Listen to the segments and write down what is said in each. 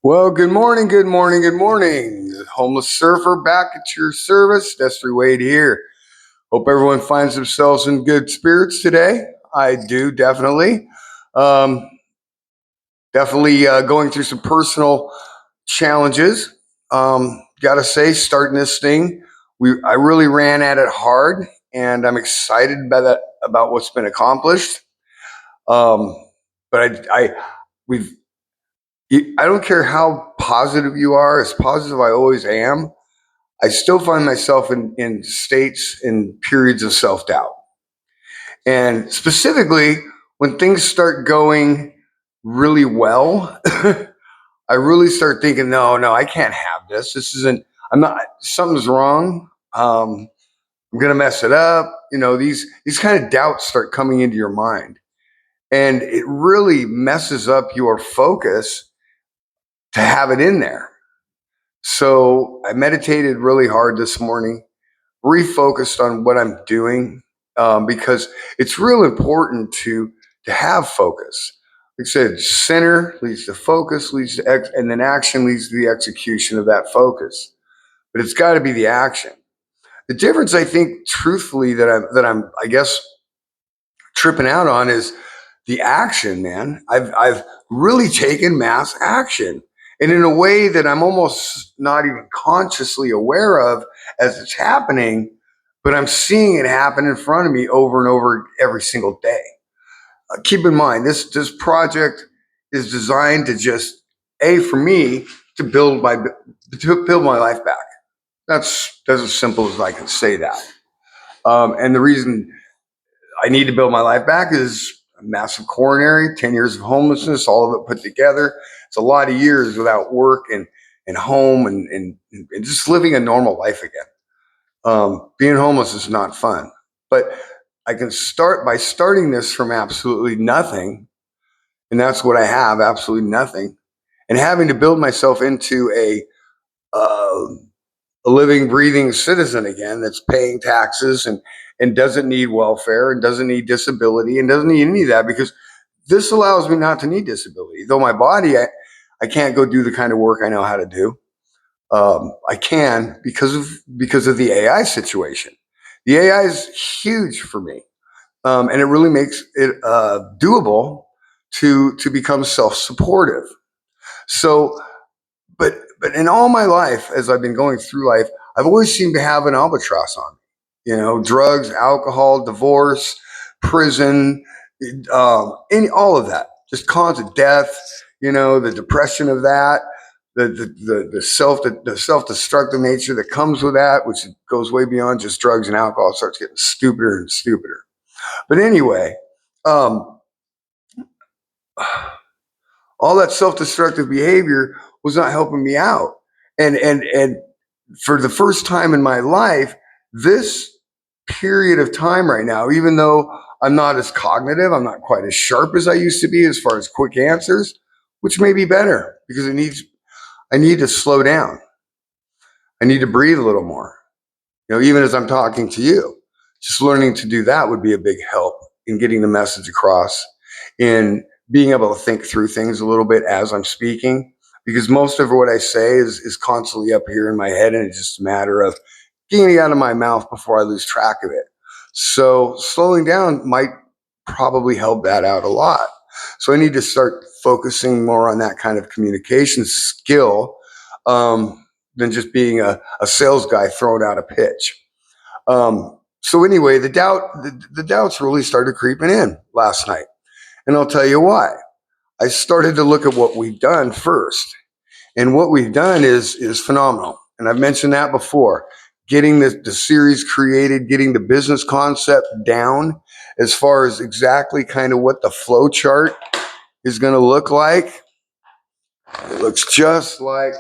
Well, good morning, good morning, good morning. Homeless Surfer back at your service. Destry Wade here. Hope everyone finds themselves in good spirits today. I do, definitely. Um, definitely going through some personal challenges. Gotta say, starting this thing, I really ran at it hard, and I'm excited by that about what's been accomplished. Um, but we've I don't care how positive you are, as positive I always am, I still find myself in states in periods of self doubt. And specifically, when things start going really well, I really start thinking, no, I can't have this. This isn't, I'm not, something's wrong. I'm going to mess it up. These kind of doubts start coming into your mind. And it really messes up your focus to have it in there. So I meditated really hard this morning, refocused on what I'm doing, because it's real important to have focus. Like I said, center leads to focus, leads to and then action leads to the execution of that focus. But it's got to be the action. The difference, I think, truthfully, that I'm I guess tripping out on is the action, man. I've really taken mass action. And in a way that I'm almost not even consciously aware of as it's happening, but I'm seeing it happen in front of me over and over every single day. Keep in mind, this project is designed to just for me to build my life back. That's as simple as I can say that. And the reason I need to build my life back is a massive coronary, 10 years of homelessness, all of it put together. It's a lot of years without work and home and just living a normal life again. Being homeless is not fun, but I can start by starting this from absolutely nothing. And that's what I have, absolutely nothing. And having to build myself into a living, breathing citizen again that's paying taxes and doesn't need welfare and doesn't need disability and doesn't need any of that, because this allows me not to need disability. Though my body, I can't go do the kind of work I know how to do. I can because of the AI situation. The AI is huge for me, and it really makes it doable to become self-supportive. So, but in all my life, as I've been going through life, I've always seemed to have an albatross on me. Drugs, alcohol, divorce, prison, all of that, just constant death. The depression of that, the self destructive nature that comes with that, which goes way beyond just drugs and alcohol. It starts getting stupider and stupider. But anyway, um, all that self destructive behavior was not helping me out, and for the first time in my life, this period of time right now, even though I'm not as cognitive, I'm not quite as sharp as I used to be as far as quick answers, which may be better because I need to slow down. I need to breathe a little more. Even as I'm talking to you, just learning to do that would be a big help in getting the message across, in being able to think through things a little bit as I'm speaking, because most of what I say is constantly up here in my head, and it's just a matter of getting it out of my mouth before I lose track of it. So slowing down might probably help that out a lot. So I need to start focusing more on that kind of communication skill, than just being a sales guy throwing out a pitch. So anyway, the doubts really started creeping in last night, and I'll tell you why. I started to look at what we've done first, and what we've done is phenomenal. And I've mentioned that before. Getting the series created, getting the business concept down, as far as exactly kind of what the flow chart is going to look like. It looks just like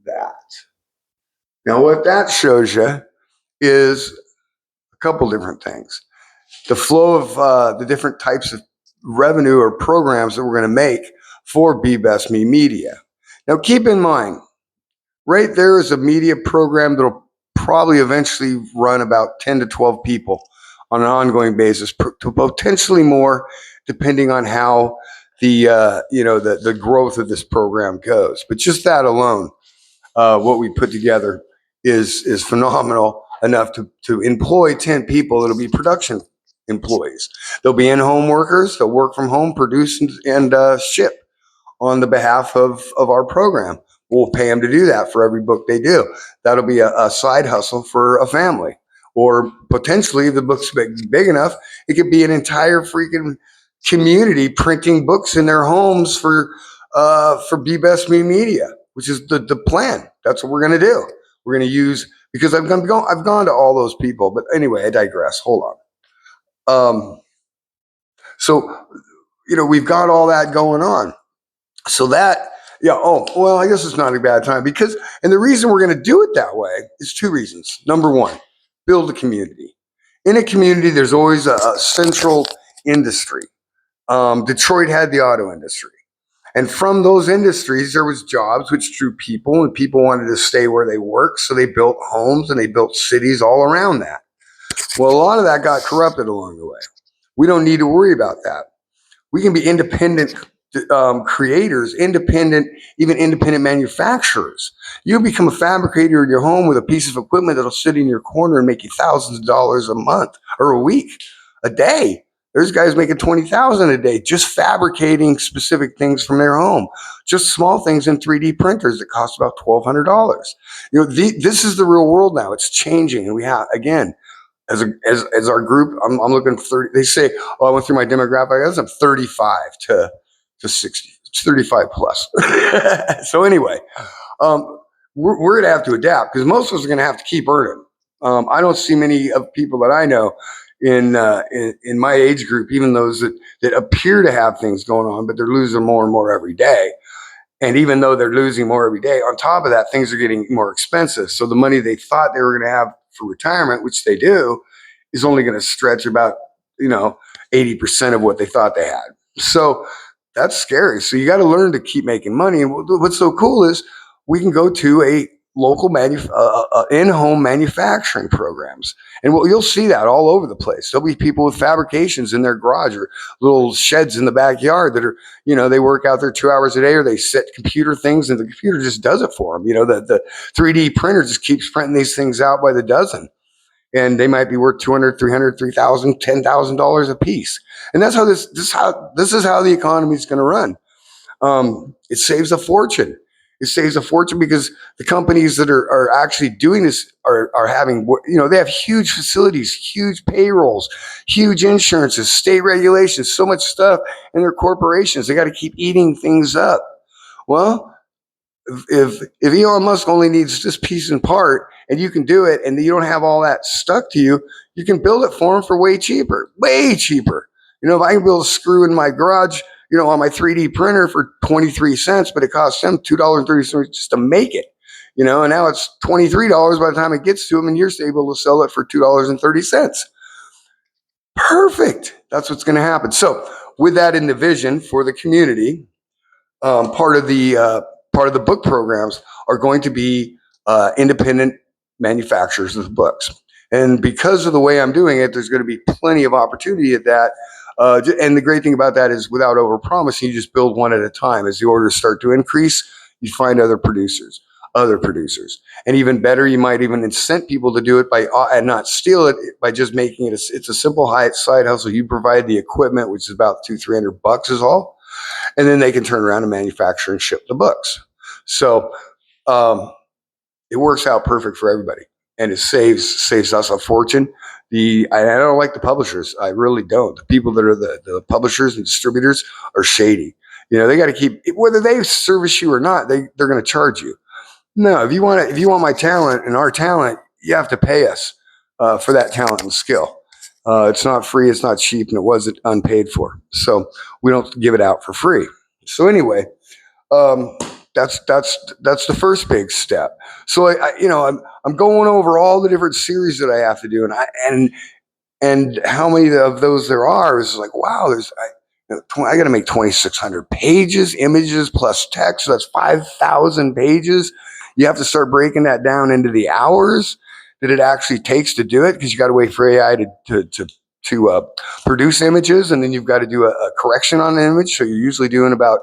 that. Now, what that shows you is a couple different things. The flow of the different types of revenue or programs that we're going to make for Be Best Me Media. Now, keep in mind, right there is a media program that'll probably eventually run about 10 to 12 people on an ongoing basis, to potentially more, depending on how the growth of this program goes. But just that alone, what we put together is phenomenal enough to employ 10 people. It'll be production employees. They'll be in-home workers. They'll work from home, produce and ship on the behalf of our program. We'll pay them to do that for every book they do. That'll be a side hustle for a family. Or potentially, if the book's big enough, it could be an entire freaking community printing books in their homes for Be Best Me Media, which is the plan. That's what we're going to do. We're going to use, because I've gone to all those people. But anyway, I digress. Hold on. So, we've got all that going on. So that, yeah, oh, well, I guess it's not a bad time because, and the reason we're going to do it that way is two reasons. Number one, build a community. In a community, there's always a central industry. Detroit had the auto industry. And from those industries, there was jobs which drew people, and people wanted to stay where they work. So they built homes and they built cities all around that. Well, a lot of that got corrupted along the way. We don't need to worry about that. We can be independent creators, even independent manufacturers. You become a fabricator in your home with a piece of equipment that'll sit in your corner and make you thousands of dollars a month or a week, a day. There's guys making $20,000 a day just fabricating specific things from their home, just small things in 3D printers that cost about $1,200. This is the real world now. It's changing, and we have, again, as our group, I'm looking for 30. They say, oh, I went through my demographic. I was 35 to 60. It's 35 plus. So anyway, we're going to have to adapt because most of us are going to have to keep earning. I don't see many of people that I know in my age group, even those that appear to have things going on, but they're losing more and more every day. And even though they're losing more every day, on top of that, things are getting more expensive. So the money they thought they were going to have for retirement, which they do, is only going to stretch about 80% of what they thought they had. So that's scary. So you got to learn to keep making money. And what's so cool is we can go to a local in-home manufacturing programs. And you'll see that all over the place. There'll be people with fabrications in their garage or little sheds in the backyard that are, they work out there 2 hours a day, or they set computer things and the computer just does it for them. The 3D printer just keeps printing these things out by the dozen. And they might be worth $200, $300, $3,000, $10,000 a piece. And that's how this is how the economy is going to run. It saves a fortune. It saves a fortune because the companies that are actually doing this are having, they have huge facilities, huge payrolls, huge insurances, state regulations, so much stuff in their corporations. They got to keep eating things up. Well, if Elon Musk only needs this piece and part and you can do it and you don't have all that stuck to you, you can build it for him for way cheaper. If I can build a screw in my garage, on my 3D printer for 23 cents, but it costs them $2.30 just to make it, and now it's $23 by the time it gets to them and you're able to sell it for $2.30. Perfect. That's what's going to happen. So with that in the vision for the community, part of the book programs are going to be independent manufacturers of books. And because of the way I'm doing it, there's going to be plenty of opportunity at that. And the great thing about that is without overpromising, you just build one at a time. As the orders start to increase, you find other producers. And even better, you might even incent people to do it and not steal it by just making it, it's a simple side hustle. You provide the equipment, which is about $200-300 is all. And then they can turn around and manufacture and ship the books. So it works out perfect for everybody, and it saves us a fortune. I don't like the publishers. I really don't. The people that are the publishers and distributors are shady. They got to keep, whether they service you or not, they're going to charge you. No, if you want my talent and our talent, you have to pay us for that talent and skill. It's not free, it's not cheap, and it wasn't unpaid for. So we don't give it out for free. So anyway, that's the first big step. So I'm going over all the different series that I have to do, and how many of those there are is like, wow, I got to make 2,600 pages, images plus text. So that's 5,000 pages. You have to start breaking that down into the hours that it actually takes to do it, because you got to wait for AI to produce images, and then you've got to do a correction on an image. So you're usually doing about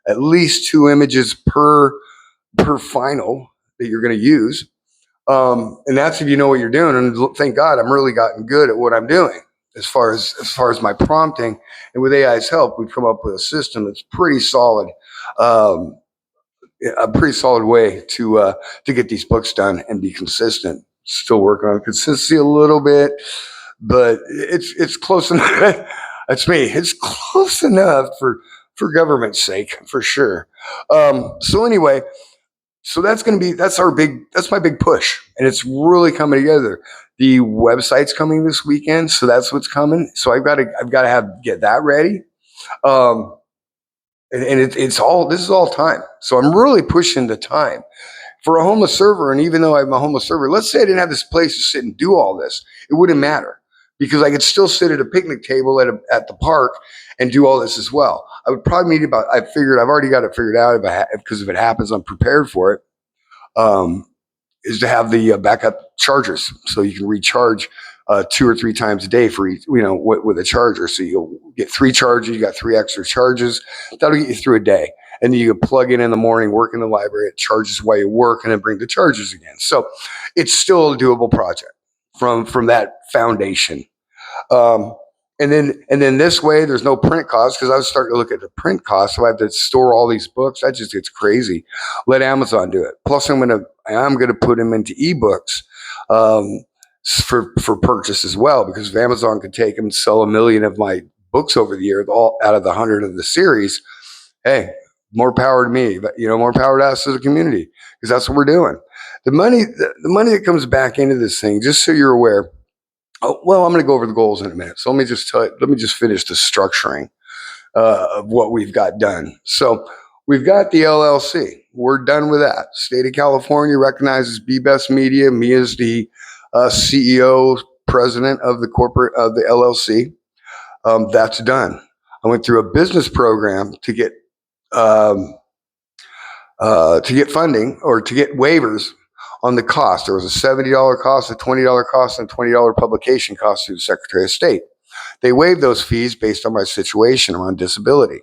at least 2 images per final that you're going to use. And that's if you know what you're doing. And thank God I'm really gotten good at what I'm doing as far as my prompting. And with AI's help, we've come up with a system that's pretty solid, a pretty solid way to get these books done and be consistent. Still working on consistency a little bit, but it's close enough. That's me. It's close enough for government's sake, for sure. So anyway, so that's my big push, and it's really coming together. The website's coming this weekend, so that's what's coming. So I've got to get that ready. And this is all time. So I'm really pushing the time for a homeless server. And even though I'm a homeless server, let's say I didn't have this place to sit and do all this, it wouldn't matter, because I could still sit at a picnic table at the park and do all this as well. I would probably need I've already got it figured out, because if it happens, I'm prepared for it. Is to have the backup chargers, so you can recharge 2 or 3 times a day for each, with a charger. So you'll get 3 charges, you got 3 extra charges. That'll get you through a day. And then you can plug in the morning, work in the library, it charges while you work, and then bring the chargers again. So it's still a doable project from that foundation. And then this way, there's no print costs, because I was starting to look at the print costs. So I have to store all these books. That just gets crazy. Let Amazon do it. Plus, I'm gonna put them into ebooks for purchase as well, because if Amazon could take them and sell 1 million of my books over the year, all out of the 100 of the series, hey, more power to me. But more power to us as a community, because that's what we're doing. The money that comes back into this thing, just so you're aware. Oh, well, I'm going to go over the goals in a minute. So let me just finish the structuring of what we've got done. So we've got the LLC. We're done with that. State of California recognizes BBest Media. Me as the CEO, president of the LLC. That's done. I went through a business program to get funding, or to get waivers on the cost. There was a $70 cost, a $20 cost, and a $20 publication cost to the Secretary of State. They waived those fees based on my situation. I'm on disability.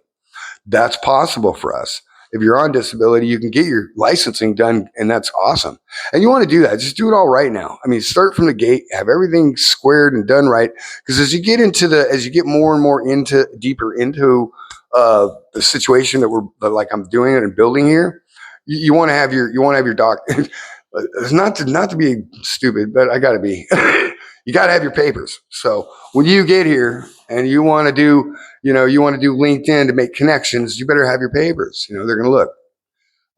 That's possible for us. If you're on disability, you can get your licensing done, and that's awesome. And you want to do that, just do it all right now. I mean, start from the gate, have everything squared and done right. Because as you get more and more deeper into the situation that I'm doing it and building here, you want to have your doc. Not to be stupid, but I got to be. You got to have your papers. So when you get here and you want to do LinkedIn to make connections, you better have your papers. They're going to look.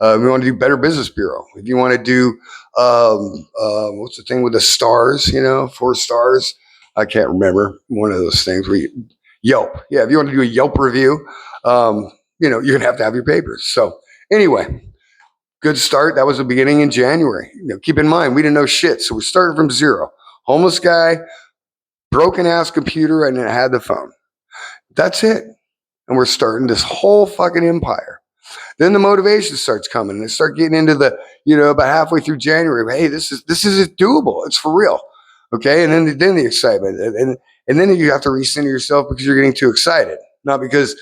We want to do Better Business Bureau. If you want to do what's the thing with the stars? 4 stars. I can't remember one of those things. Yelp. Yeah, if you want to do a Yelp review, you're gonna have to have your papers. So anyway. Good start. That was the beginning in January. Keep in mind, we didn't know shit. So we're starting from zero. Homeless guy, broken ass computer, and then I had the phone. That's it. And we're starting this whole fucking empire. Then the motivation starts coming, and they start getting into about halfway through January. Hey, this is doable. It's for real. Okay. And then the excitement. And then you have to recenter yourself, because you're getting too excited. Not because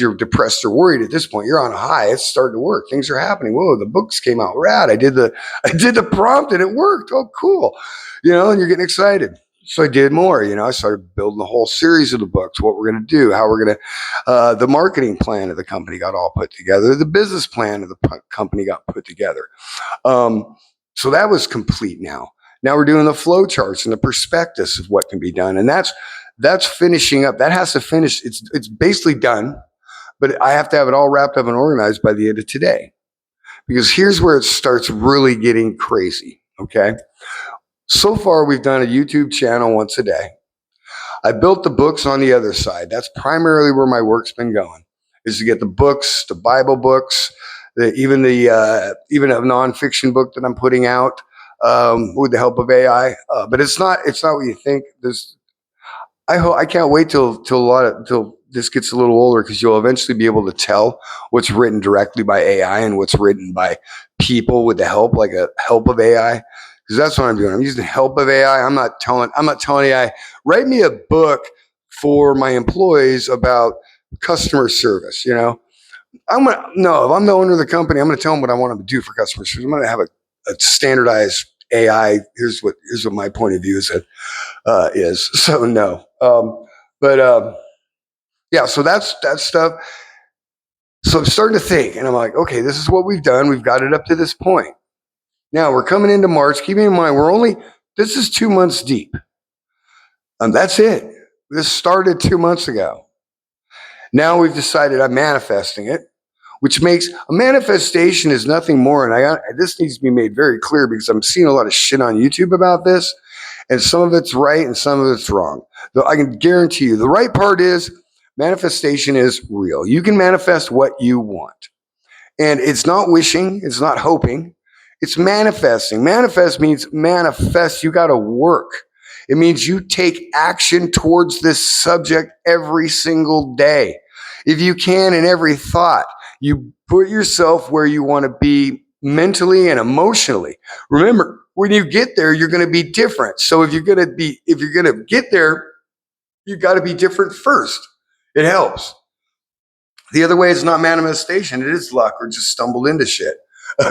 you're depressed or worried at this point. You're on a high. It's starting to work. Things are happening. Whoa, the books came out. Rad. I did the prompt and it worked. Oh, cool. And you're getting excited. So I did more. I started building the whole series of the books, what we're going to do, how we're going to, the marketing plan of the company got all put together. The business plan of the company got put together. So that was complete now. Now we're doing the flow charts and the prospectus of what can be done. And that's finishing up. That has to finish. It's basically done, but I have to have it all wrapped up and organized by the end of today, because here's where it starts really getting crazy. Okay. So far, we've done a YouTube channel once a day. I built the books on the other side. That's primarily where my work's been going, is to get the books, the Bible books, even a nonfiction book that I'm putting out with the help of AI. But it's not what you think. I can't wait till this gets a little older, because you'll eventually be able to tell what's written directly by AI and what's written by people with the help of AI. because that's what I'm doing. I'm using the help of AI. I'm not telling AI, write me a book for my employees about customer service. You know, if I'm the owner of the company, I'm gonna tell them what I want them to do for customer service. I'm gonna have a standardized AI. Here's what my point of view is. So no, but yeah. So that's that stuff. So I'm starting to think, and I'm like, okay, this is what we've done. We've got it up to this point. Now we're coming into March. Keeping in mind, this is 2 months deep. That's it. This started 2 months ago. Now we've decided I'm manifesting it, which makes a manifestation is nothing more. And this needs to be made very clear because I'm seeing a lot of shit on YouTube about this, and some of it's right and some of it's wrong. Though I can guarantee you, the right part is manifestation is real. You can manifest what you want. And it's not wishing, it's not hoping, it's manifesting. Manifest means manifest, you got to work. It means you take action towards this subject every single day. If you can, in every thought, you put yourself where you want to be mentally and emotionally. Remember, when you get there, you're going to be different. So if you're going to get there, you got to be different first. It helps. The other way is not manifestation. It is luck or just stumbled into shit.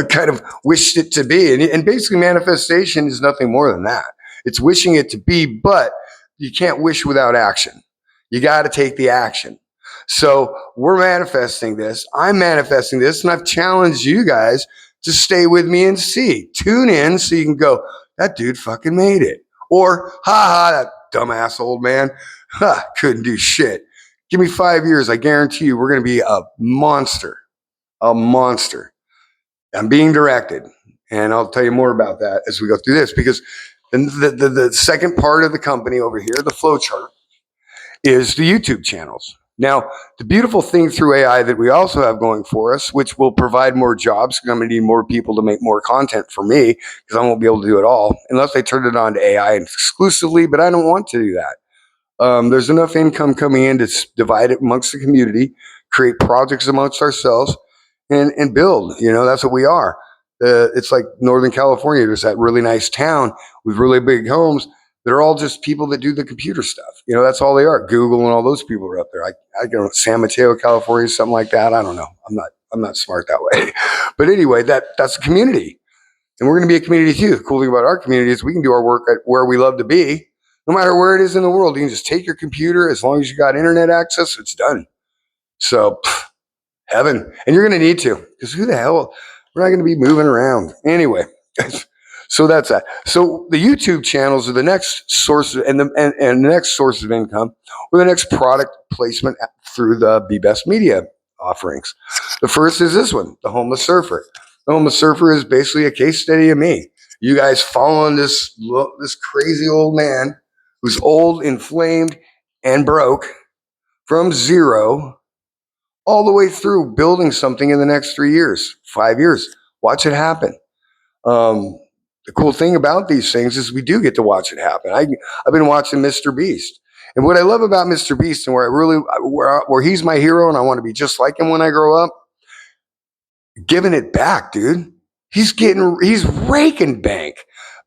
Kind of wished it to be. And basically, manifestation is nothing more than that. It's wishing it to be, but you can't wish without action. You got to take the action. So we're manifesting this. I'm manifesting this, and I've challenged you guys to stay with me and see. Tune in so you can go, that dude fucking made it. Or, that dumbass old man, couldn't do shit. Give me 5 years. I guarantee you we're going to be a monster. A monster. I'm being directed. And I'll tell you more about that as we go through this, because the second part of the company over here, the flow chart, is the YouTube channels. Now, the beautiful thing through AI that we also have going for us, which will provide more jobs, because I'm going to need more people to make more content for me, because I won't be able to do it all unless they turn it on to AI exclusively, but I don't want to do that. There's enough income coming in to divide it amongst the community, create projects amongst ourselves, and build. You know, that's what we are. It's like Northern California. There's that really nice town with really big homes. They're all just people that do the computer stuff. You know, that's all they are. Google and all those people are up there. I go to San Mateo, California, something like that. I don't know. I'm not smart that way. But anyway, that's a community. And we're going to be a community too. The cool thing about our community is we can do our work at where we love to be. No matter where it is in the world, you can just take your computer. As long as you got internet access, it's done. So, heaven. And you're going to need to, because who the hell, we're not going to be moving around. Anyway, so that's that. So the YouTube channels are the next source, and the next source of income, or the next product placement through the Be Best Media offerings. The first is this one, The Homeless Surfer. The Homeless Surfer is basically a case study of me. You guys following this crazy old man who's old, inflamed, and broke from zero all the way through building something in the next 3 years, 5 years. Watch it happen. The cool thing about these things is we do get to watch it happen. I've been watching Mr. Beast. And what I love about Mr. Beast, and where he's my hero and I want to be just like him when I grow up, giving it back, dude. He's raking bank.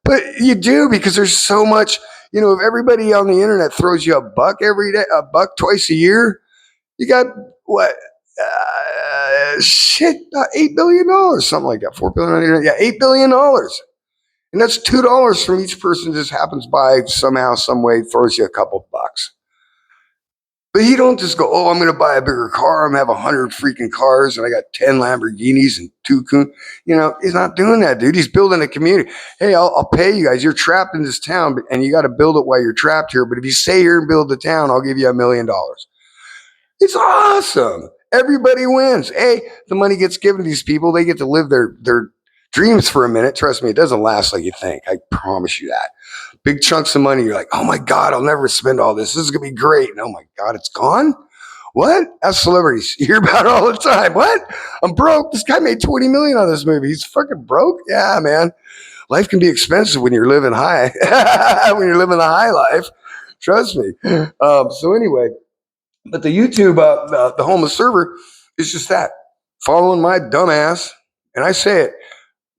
But you do, because there's so much, if everybody on the internet throws you a buck every day, a buck twice a year, you got what? $8 billion, something like that. $4 billion, yeah, $8 billion. And that's $2 from each person just happens by somehow, some way, throws you a couple bucks. But he don't just go, I'm going to buy a bigger car. I'm going to have 100 freaking cars, and I got 10 Lamborghinis and 2 he's not doing that, dude. He's building a community. Hey, I'll pay you guys. You're trapped in this town, and you got to build it while you're trapped here. But if you stay here and build the town, I'll give you $1 million. It's awesome. Everybody wins. Hey, the money gets given to these people. They get to live their dreams for a minute. Trust me, it doesn't last like you think. I promise you that. Big chunks of money. You're like, oh my God, I'll never spend all this. This is going to be great. And oh my God, it's gone? What? As celebrities, you hear about it all the time. What? I'm broke. This guy made $20 million on this movie. He's fucking broke? Yeah, man. Life can be expensive when you're living high. When you're living the high life. Trust me. So anyway, but the YouTube, the Homeless Server is just that. Following my dumb ass, and I say it,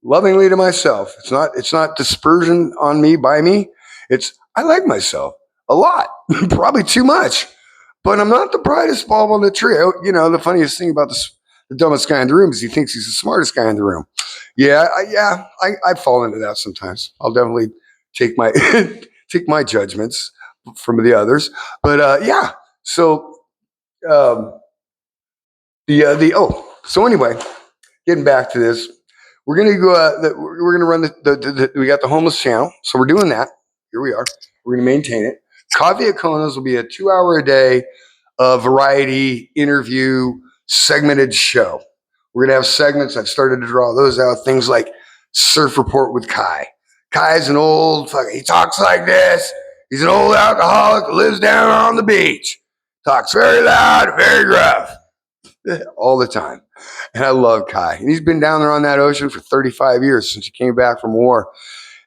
lovingly to myself. It's not dispersion on me by me. It's I like myself a lot, probably too much, but I'm not the brightest bulb on the tree. The funniest thing about the dumbest guy in the room is he thinks he's the smartest guy in the room. I fall into that sometimes. I'll definitely take my take my judgments from the others, but yeah. So um, the so anyway, getting back to this, we're gonna go. We're gonna run we got the homeless channel, so we're doing that. Here we are. We're gonna maintain it. Coffee at Kona's will be a 2 hour a day variety interview segmented show. We're gonna have segments. I've started to draw those out. Things like Surf Report with Kai. Kai's an old fucking. He talks like this. He's an old alcoholic who lives down on the beach. Talks very loud, very gruff, all the time. And I love Kai. And he's been down there on that ocean for 35 years since he came back from war.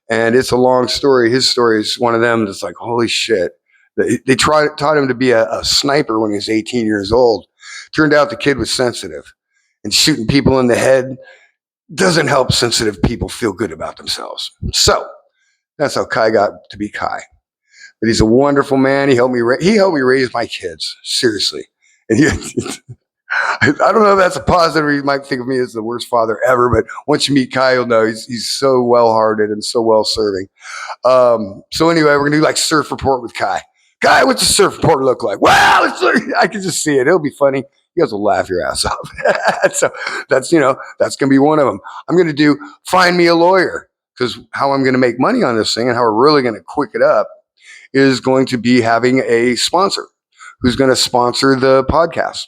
And it's a long story. His story is one of them that's like, holy shit. They taught him to be a sniper when he was 18 years old. Turned out the kid was sensitive. And shooting people in the head doesn't help sensitive people feel good about themselves. So that's how Kai got to be Kai. But he's a wonderful man. He helped me raise my kids. Seriously. And I don't know if that's a positive or you might think of me as the worst father ever, but once you meet Kai, you'll know he's so well-hearted and so well-serving. So anyway, we're going to do like Surf Report with Kai. Kai, what's the surf report look like? Well, I can just see it. It'll be funny. You guys will laugh your ass off. So that's going to be one of them. I'm going to do Find Me a Lawyer, because how I'm going to make money on this thing and how we're really going to quick it up is going to be having a sponsor who's going to sponsor the podcast.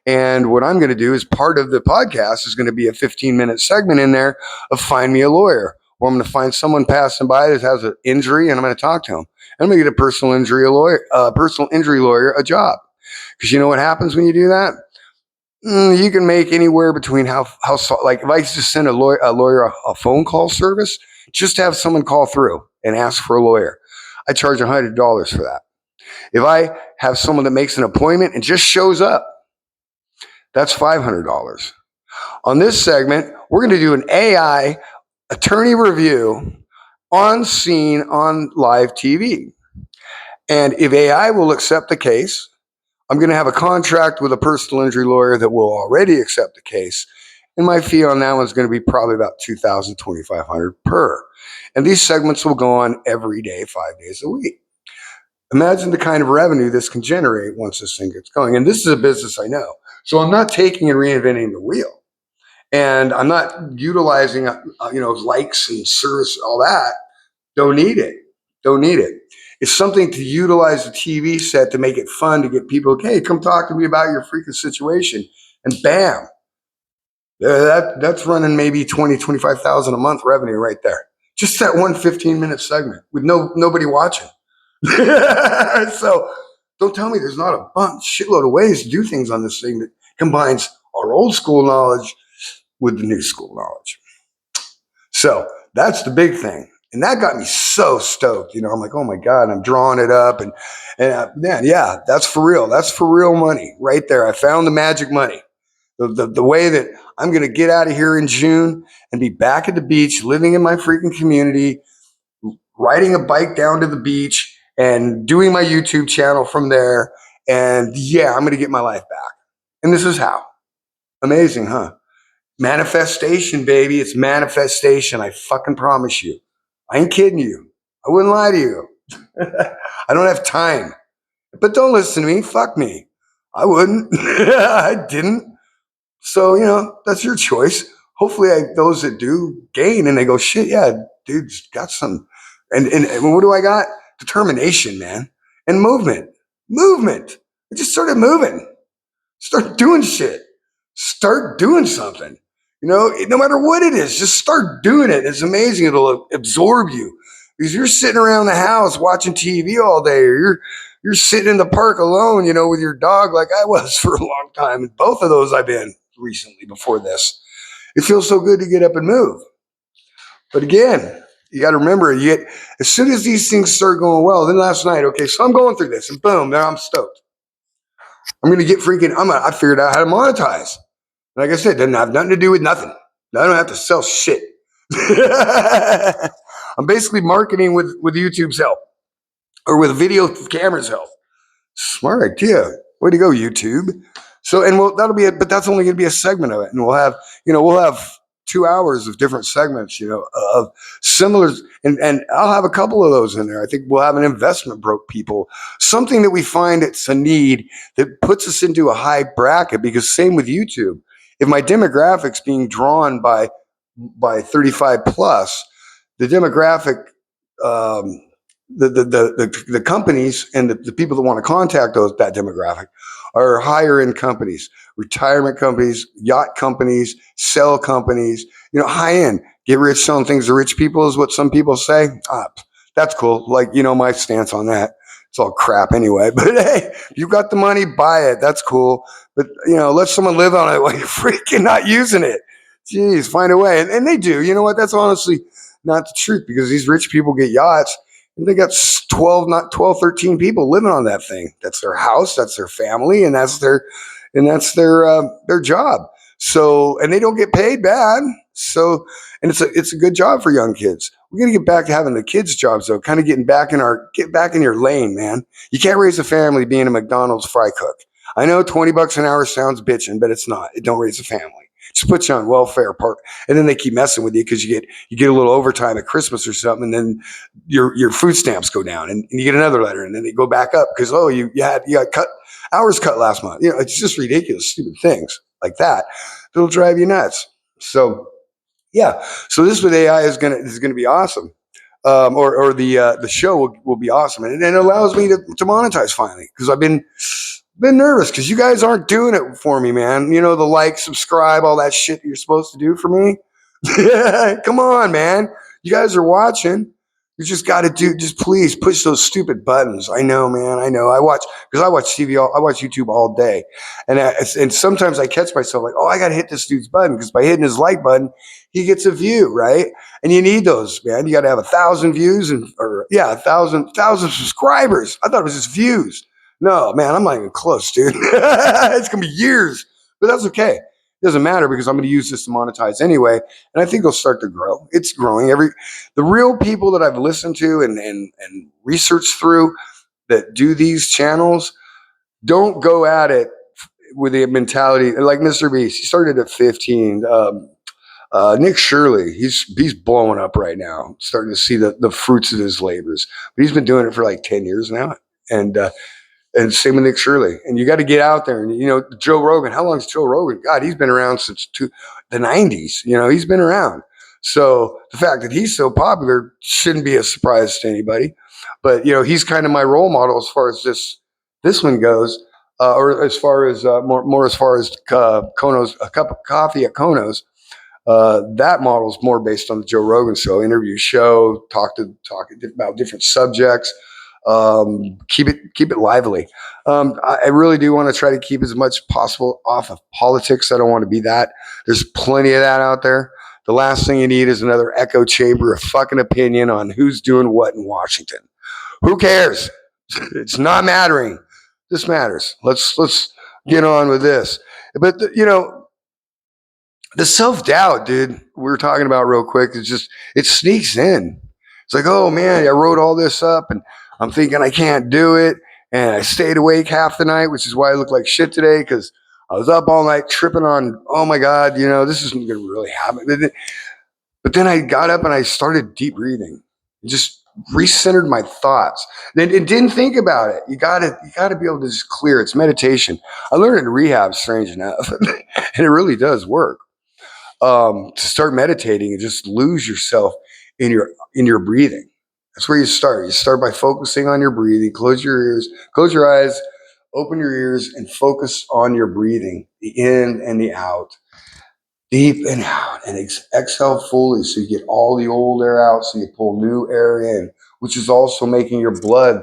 And what I'm going to do is part of the podcast is going to be a 15-minute segment in there of Find Me a Lawyer, where I'm going to find someone passing by that has an injury and I'm going to talk to them. And I'm going to get a personal injury lawyer a job. Because you know what happens when you do that? You can make anywhere between like if I just send a lawyer a phone call service, just to have someone call through and ask for a lawyer, I charge $100 for that. If I have someone that makes an appointment and just shows up, that's $500. On this segment, we're going to do an AI attorney review on scene on live TV. And if AI will accept the case, I'm going to have a contract with a personal injury lawyer that will already accept the case. And my fee on that one's going to be probably about $2,000, $2,500 per. And these segments will go on every day, 5 days a week. Imagine the kind of revenue this can generate once this thing gets going. And this is a business I know. So I'm not taking and reinventing the wheel. And I'm not utilizing, likes and service, all that. Don't need it. It's something to utilize the TV set to make it fun, to get people, hey, come talk to me about your freaking situation. And bam, that's running maybe 20, 25,000 a month revenue right there. Just that one 15-minute segment with nobody watching. So don't tell me there's not a shitload of ways to do things on this thing that combines our old school knowledge with the new school knowledge. So that's the big thing. And that got me so stoked. I'm like, oh my God, I'm drawing it up. And man, yeah, that's for real. That's for real money right there. I found the magic money. The way that I'm going to get out of here in June and be back at the beach, living in my freaking community, riding a bike down to the beach and doing my YouTube channel from there. And yeah, I'm going to get my life back. And this is how. Amazing, huh? Manifestation, baby. It's manifestation. I fucking promise you. I ain't kidding you. I wouldn't lie to you. I don't have time. But don't listen to me. Fuck me. I wouldn't. I didn't. So, that's your choice. Hopefully those that do gain and they go, shit, yeah, dude's got some. And what do I got? Determination, man. And movement. I just started moving. Start doing shit. Start doing something. No matter what it is, just start doing it. It's amazing. It'll absorb you because you're sitting around the house watching TV all day, or you're sitting in the park alone, with your dog like I was for a long time. And both of those I've been recently before this. It feels so good to get up and move. But again, you got to remember, as soon as these things start going well, then last night, okay, so I'm going through this and boom, now I'm stoked. I'm going to get I figured out how to monetize. Like I said, it doesn't have nothing to do with nothing. I don't have to sell shit. I'm basically marketing with YouTube's help or with video cameras help. Smart idea. Way to go, YouTube. So, and that'll be it, but that's only going to be a segment of it. And we'll have 2 hours of different segments, of similar, and I'll have a couple of those in there. I think we'll have an investment broke people, something that we find it's a need that puts us into a high bracket, because same with YouTube. If my demographics being drawn by 35 plus, the demographic, um, the companies and the people that want to contact that demographic are higher end companies, retirement companies, yacht companies, sell companies, high end. Get rich selling things to rich people is what some people say. That's cool. Like, my stance on that. It's all crap anyway. But hey, if you got the money, buy it. That's cool. But let someone live on it while you're freaking not using it. Jeez, find a way. And they do. You know what? That's honestly not the truth, because these rich people get yachts and they got 13 people living on that thing. That's their house, that's their family, and that's their job. So, and they don't get paid bad. So, and it's a good job for young kids. We're gonna get back to having the kids' jobs though, kind of get back in your lane, man. You can't raise a family being a McDonald's fry cook. I know $20 an hour sounds bitching, but it's not. It don't raise a family. Just put you on welfare part, and then they keep messing with you because you get a little overtime at Christmas or something, and then your food stamps go down, and you get another letter, and then they go back up because you got hours cut last month. It's just ridiculous, stupid things like that that'll drive you nuts. So yeah, so this with AI is gonna be awesome. Or the show will be awesome, and it allows me to monetize finally, because I've been nervous because you guys aren't doing it for me, man. The like, subscribe, all that shit that you're supposed to do for me. Come on, man. You guys are watching. You just got to just please push those stupid buttons. I know, man. I know. I watch TV. I watch YouTube all day, and sometimes I catch myself like, oh, I got to hit this dude's button, because by hitting his like button, he gets a view, right? And you need those, man. You got to have 1,000 views or 1,000 subscribers. I thought it was just views. No, man, I'm not even close, dude. It's gonna be years, but that's okay. It doesn't matter, because I'm going to use this to monetize anyway, and I think it'll start to grow. It's growing. The real people that I've listened to and researched through that do these channels don't go at it with the mentality like Mr. Beast. He started at 15. Nick Shirley, he's blowing up right now, starting to see the fruits of his labors. But he's been doing it for like 10 years now, and same with Nick Shirley. And you got to get out there. And, Joe Rogan, how long is Joe Rogan? God, he's been around since the 90s. He's been around. So the fact that he's so popular shouldn't be a surprise to anybody. But, he's kind of my role model as far as this one goes, or as far as more as far as Kono's, a cup of coffee at Kono's. That model is more based on the Joe Rogan show, interview show, talk about different subjects. Keep it lively. I really do want to try to keep as much possible off of politics. I don't want to be that. There's plenty of that out there. The last thing you need is another echo chamber of fucking opinion on who's doing what in Washington. Who cares? It's not mattering. This matters. Let's get on with this. But the self-doubt, dude, we were talking about real quick, it sneaks in. It's like, oh man, I wrote all this up and I'm thinking I can't do it. And I stayed awake half the night, which is why I look like shit today, because I was up all night tripping on, oh my God, this isn't going to really happen. But then I got up and I started deep breathing, and just recentered my thoughts. Then it didn't think about it. You got to be able to just clear. It's meditation. I learned it in rehab, strange enough, and it really does work. To start meditating and just lose yourself in your breathing. That's where you start. You start by focusing on your breathing. Close your ears, close your eyes, open your ears, and focus on your breathing, the in and the out. Deep and out, and exhale fully so you get all the old air out, so you pull new air in, which is also making your blood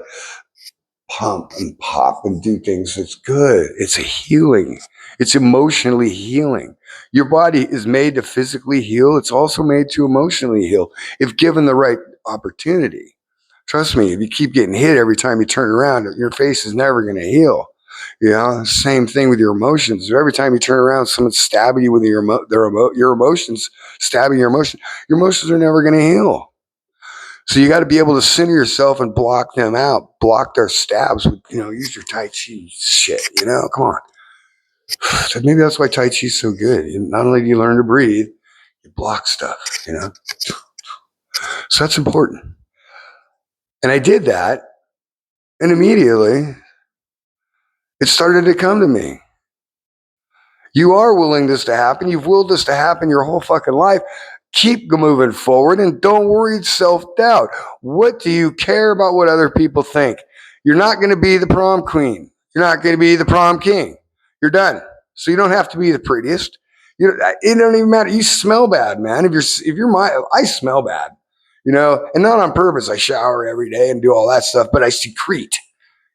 pump and pop and do things. It's good. It's a healing. It's emotionally healing. Your body is made to physically heal. It's also made to emotionally heal if given the right opportunity. Trust me, if you keep getting hit every time you turn around, your face is never going to heal. Same thing with your emotions. Every time you turn around, someone's stabbing you with your emotions, stabbing your emotions. Your emotions are never going to heal. So you got to be able to center yourself and block them out, block their stabs with, use your Tai Chi shit, come on. Maybe that's why Tai Chi is so good. Not only do you learn to breathe, you block stuff, So that's important. And I did that, and immediately it started to come to me. You are willing this to happen. You've willed this to happen your whole fucking life. Keep moving forward and don't worry self-doubt. What do you care about what other people think? You're not going to be the prom queen. You're not going to be the prom king. You're done. So you don't have to be the prettiest. It don't even matter. You smell bad, man. I smell bad, and not on purpose. I shower every day and do all that stuff, but I secrete.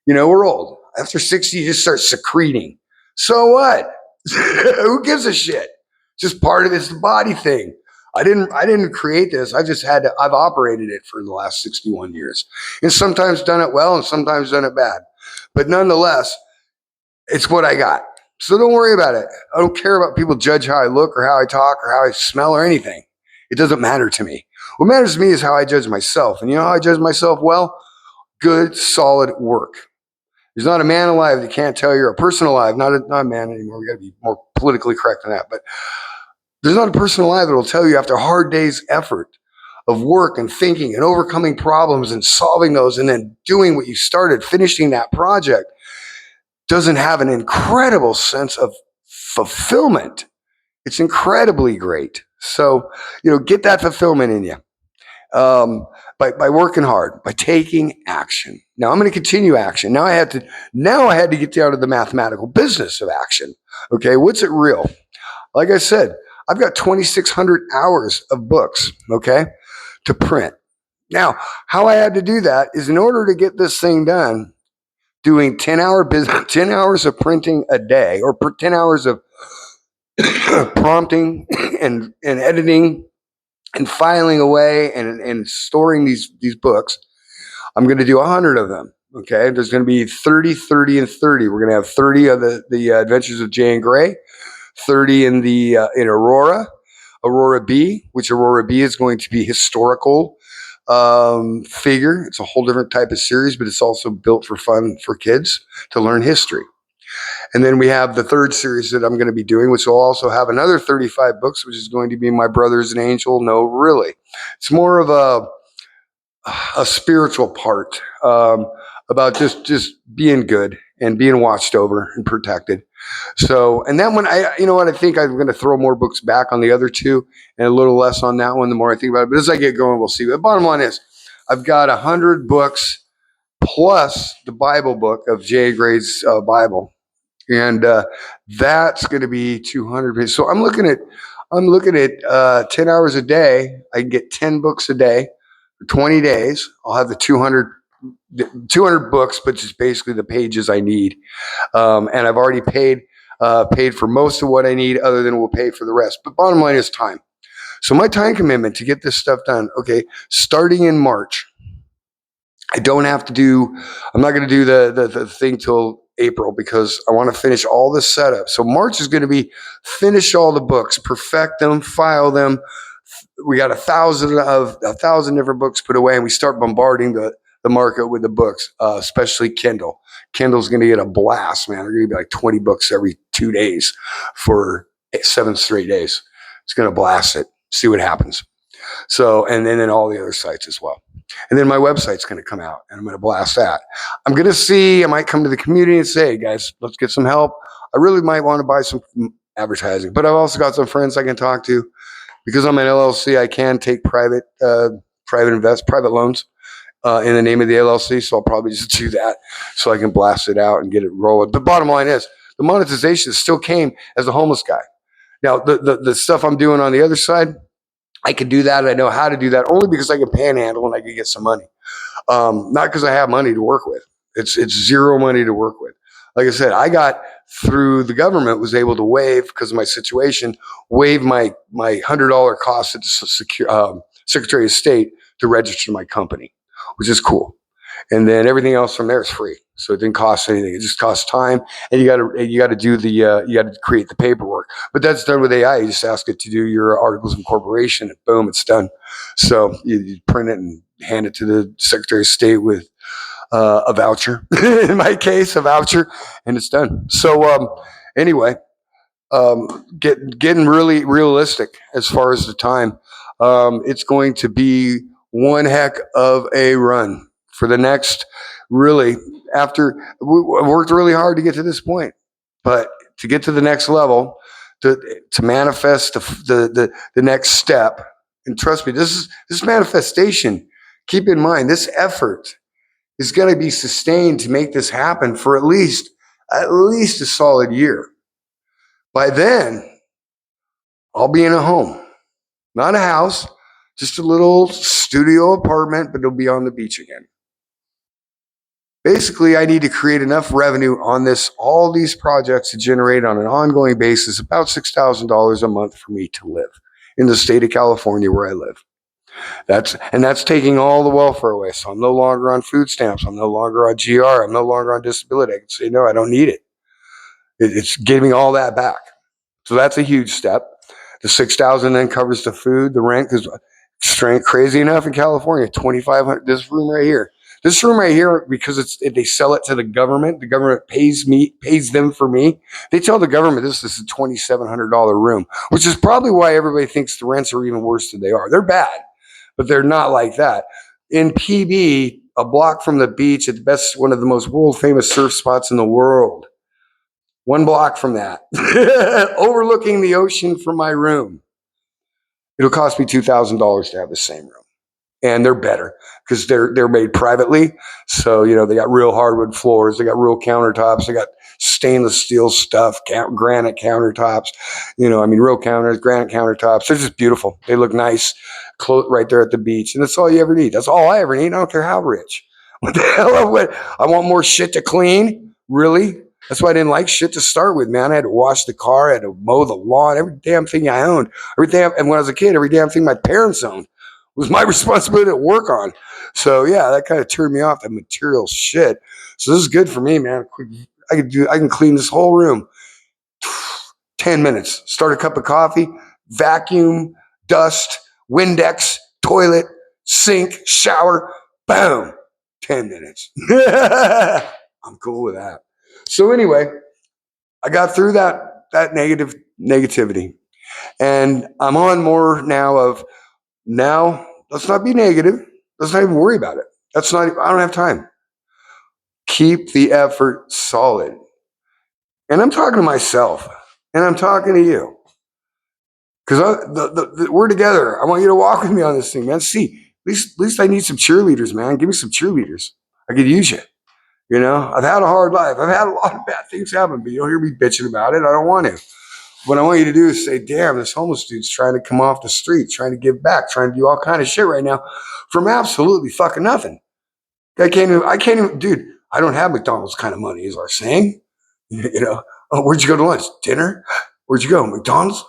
We're old. After 60, you just start secreting. So what? Who gives a shit? Just part of it's the body thing. I didn't create this. I've operated it for the last 61 years. And sometimes done it well and sometimes done it bad. But nonetheless, it's what I got. So don't worry about it. I don't care about people judge how I look or how I talk or how I smell or anything. It doesn't matter to me. What matters to me is how I judge myself. And you know how I judge myself? Well, good, solid work. There's not a man alive that can't tell you're a person alive, not a man anymore. We got to be more politically correct than that. But there's not a person alive that will tell you after a hard day's effort of work and thinking and overcoming problems and solving those and then doing what you started, finishing that project, doesn't have an incredible sense of fulfillment. It's incredibly great. So, get that fulfillment in you. By working hard, by taking action. Now I'm going to continue action. Now I had to get down to the mathematical business of action. Okay, what's it real? Like I said, I've got 2,600 hours of books, okay, to print. Now, how I had to do that is in order to get this thing done, doing 10 hours of printing a day, or 10 hours of prompting and editing and filing away and storing these books. I'm going to do 100 of them. Okay. There's going to be 30, 30, and 30. We're going to have 30 of the Adventures of Jay and Gray, 30 in in Aurora B, which Aurora B is going to be historical figure. It's a whole different type of series, but it's also built for fun for kids to learn history. And then we have the third series that I'm going to be doing, which will also have another 35 books, which is going to be My Brother's an Angel. No, really. It's more of a spiritual part about just being good and being watched over and protected. So, and that one, I think I'm going to throw more books back on the other two and a little less on that one the more I think about it. But as I get going, we'll see. The bottom line is I've got 100 books plus the Bible book of Jay Gray's Bible. And that's going to be 200 pages. So I'm looking at 10 hours a day. I can get 10 books a day for 20 days. I'll have the 200 books, but just basically the pages I need. And I've already paid for most of what I need, other than we'll pay for the rest. But bottom line is time. So my time commitment to get this stuff done, okay, starting in March, I'm not going to do the thing till April because I want to finish all the setup. So March is going to be finish all the books, perfect them, file them. We got 1,000 different books put away, and we start bombarding the market with the books, especially Kindle. Kindle's going to get a blast, man. They're going to be like 20 books every 2 days for 7 straight days. It's going to blast it. See what happens. So, and then all the other sites as well. And then my website's going to come out and I'm going to blast that. I'm going to see, I might come to the community and say, hey guys, let's get some help. I really might want to buy some advertising, but I've also got some friends I can talk to. Because I'm an LLC, I can take private loans in the name of the LLC. So I'll probably just do that so I can blast it out and get it rolling. But bottom line is the monetization still came as a homeless guy. Now, the stuff I'm doing on the other side, I can do that. I know how to do that only because I can panhandle and I can get some money. Not because I have money to work with. It's zero money to work with. Like I said, I got through the government, was able to waive, because of my situation, waive my $100 cost at the Secretary of State to register my company, which is cool. and then everything else from there is free. So it didn't cost anything. It just costs time, and you got to do the you got to create the paperwork. But that's done with AI. You just ask it to do your articles of incorporation, and boom, it's done. So you print it and hand it to the Secretary of State with a voucher. In my case, a voucher, and it's done. So anyway, getting really realistic as far as the time. It's going to be one heck of a run for the next. Really, after we worked really hard to get to this point, but to get to the next level, to manifest the next step, and trust me, this manifestation. Keep in mind, this effort is going to be sustained to make this happen for at least a solid year. By then, I'll be in a home, not a house, just a little studio apartment, but it'll be on the beach again. Basically, I need to create enough revenue on all these projects to generate on an ongoing basis about $6,000 a month for me to live in the state of California where I live. That's taking all the welfare away. So I'm no longer on food stamps. I'm no longer on GR. I'm no longer on disability. I can say, no, I don't need it. It's giving all that back. So that's a huge step. The 6,000 then covers the food, the rent, because crazy enough in California, 2,500. This room right here, because they sell it to the government. The government pays them for me. They tell the government this is a $2,700 room, which is probably why everybody thinks the rents are even worse than they are. They're bad, but they're not like that. In PB, a block from the beach, at the best, one of the most world famous surf spots in the world. One block from that, overlooking the ocean from my room. It'll cost me $2,000 to have the same room. And they're better because they're made privately. So, they got real hardwood floors. They got real countertops. They got stainless steel stuff, granite countertops. Real counters, granite countertops. They're just beautiful. They look nice right there at the beach. And that's all you ever need. That's all I ever need. I don't care how rich. What the hell? I want more shit to clean? Really? That's why I didn't like shit to start with, man. I had to wash the car. I had to mow the lawn. Every damn thing I owned. And when I was a kid, every damn thing my parents owned was my responsibility to work on. So yeah, that kind of turned me off, that material shit. So this is good for me, man. I can clean this whole room. 10 minutes. Start a cup of coffee, vacuum, dust, Windex, toilet, sink, shower, boom. 10 minutes. I'm cool with that. So anyway, I got through that negativity. And I'm on more now of, let's not be negative. Let's not even worry about it. I don't have time. Keep the effort solid. And I'm talking to myself, and I'm talking to you. Because we're together. I want you to walk with me on this thing, man. See, at least I need some cheerleaders, man. Give me some cheerleaders. I could use you. I've had a hard life. I've had a lot of bad things happen, but you don't hear me bitching about it. I don't want to. What I want you to do is say, damn, this homeless dude's trying to come off the street, trying to give back, trying to do all kind of shit right now from absolutely fucking nothing. I can't even, dude, I don't have McDonald's kind of money, is our saying. Oh, where'd you go to lunch? Dinner? Where'd you go? McDonald's?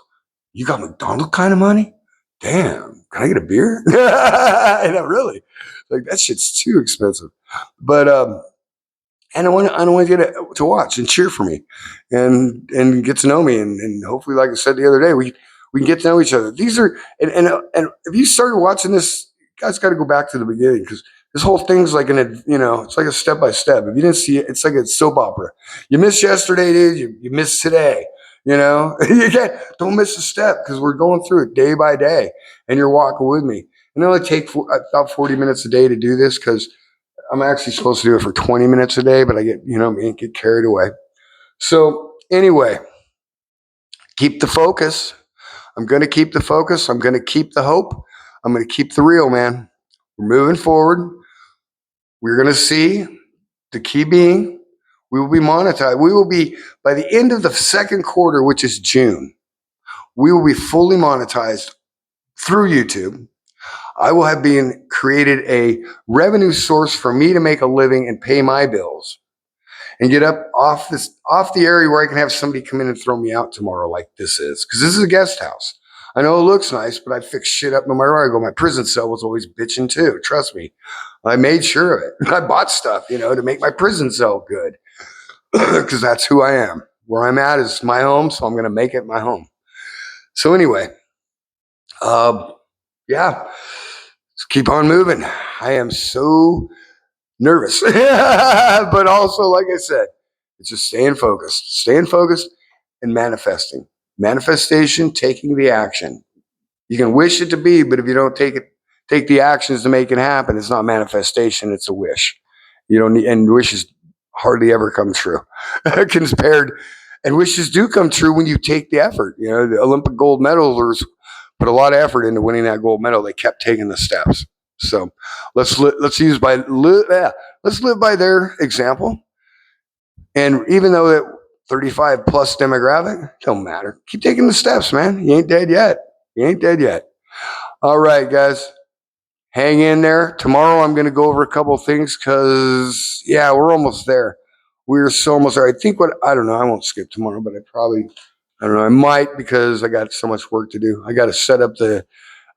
You got McDonald's kind of money? Damn, can I get a beer? Really. Like, that shit's too expensive. But, and I want you to watch and cheer for me, and get to know me, and hopefully, like I said the other day, we can get to know each other. These are and if you started watching this, you guys got to go back to the beginning, because this whole thing's like it's like a step by step. If you didn't see it, it's like a soap opera. You missed yesterday, dude. You missed today. Don't miss a step, because we're going through it day by day, and you're walking with me. And it only take about 40 minutes a day to do this, because I'm actually supposed to do it for 20 minutes a day, but I get carried away. So anyway, keep the focus. I'm going to keep the focus. I'm going to keep the hope. I'm going to keep the real, man. We're moving forward. We're going to see, the key being, we will be monetized. We will be, by the end of the second quarter, which is June, we will be fully monetized through YouTube. I will have been created a revenue source for me to make a living and pay my bills, and get up off the area where I can have somebody come in and throw me out tomorrow, like this is, because this is a guest house. I know it looks nice, but I fix shit up no matter where I go. My prison cell was always bitching too. Trust me. I made sure of it. I bought stuff, to make my prison cell good because that's who I am. Where I'm at is my home, so I'm going to make it my home. So anyway, yeah, let's keep on moving. I am so nervous, but also, like I said, it's just staying focused and manifesting. Manifestation, taking the action. You can wish it to be, but if you don't take the actions to make it happen, it's not manifestation, it's a wish. You don't need, and wishes hardly ever come true compared, and wishes do come true when you take the effort. The Olympic gold medalers put a lot of effort into winning that gold medal. They kept taking the steps. So let's let's live by their example. And even though that 35 plus demographic, don't matter. Keep taking the steps, man. You ain't dead yet. All right, guys. Hang in there. Tomorrow I'm going to go over a couple things because, yeah, we're almost there. We're so almost there. I don't know. I won't skip tomorrow, but I don't know. I might because I got so much work to do. I got to set up the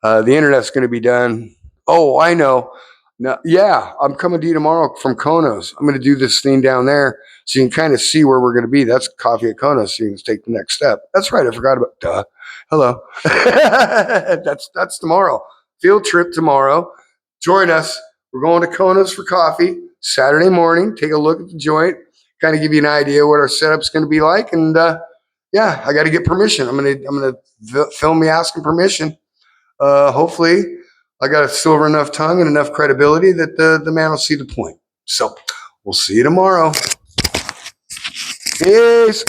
internet's going to be done. Oh, I know. No, yeah, I'm coming to you tomorrow from Konos. I'm going to do this thing down there so you can kind of see where we're going to be. That's Coffee at Konos, so you can take the next step. That's right. I forgot about. Duh. Hello. That's tomorrow. Field trip tomorrow. Join us. We're going to Konos for coffee Saturday morning. Take a look at the joint. Kind of give you an idea what our setup's going to be like. And yeah, I got to get permission. I'm gonna film me asking permission. Hopefully, I got a silver enough tongue and enough credibility that the man will see the point. So we'll see you tomorrow. Peace.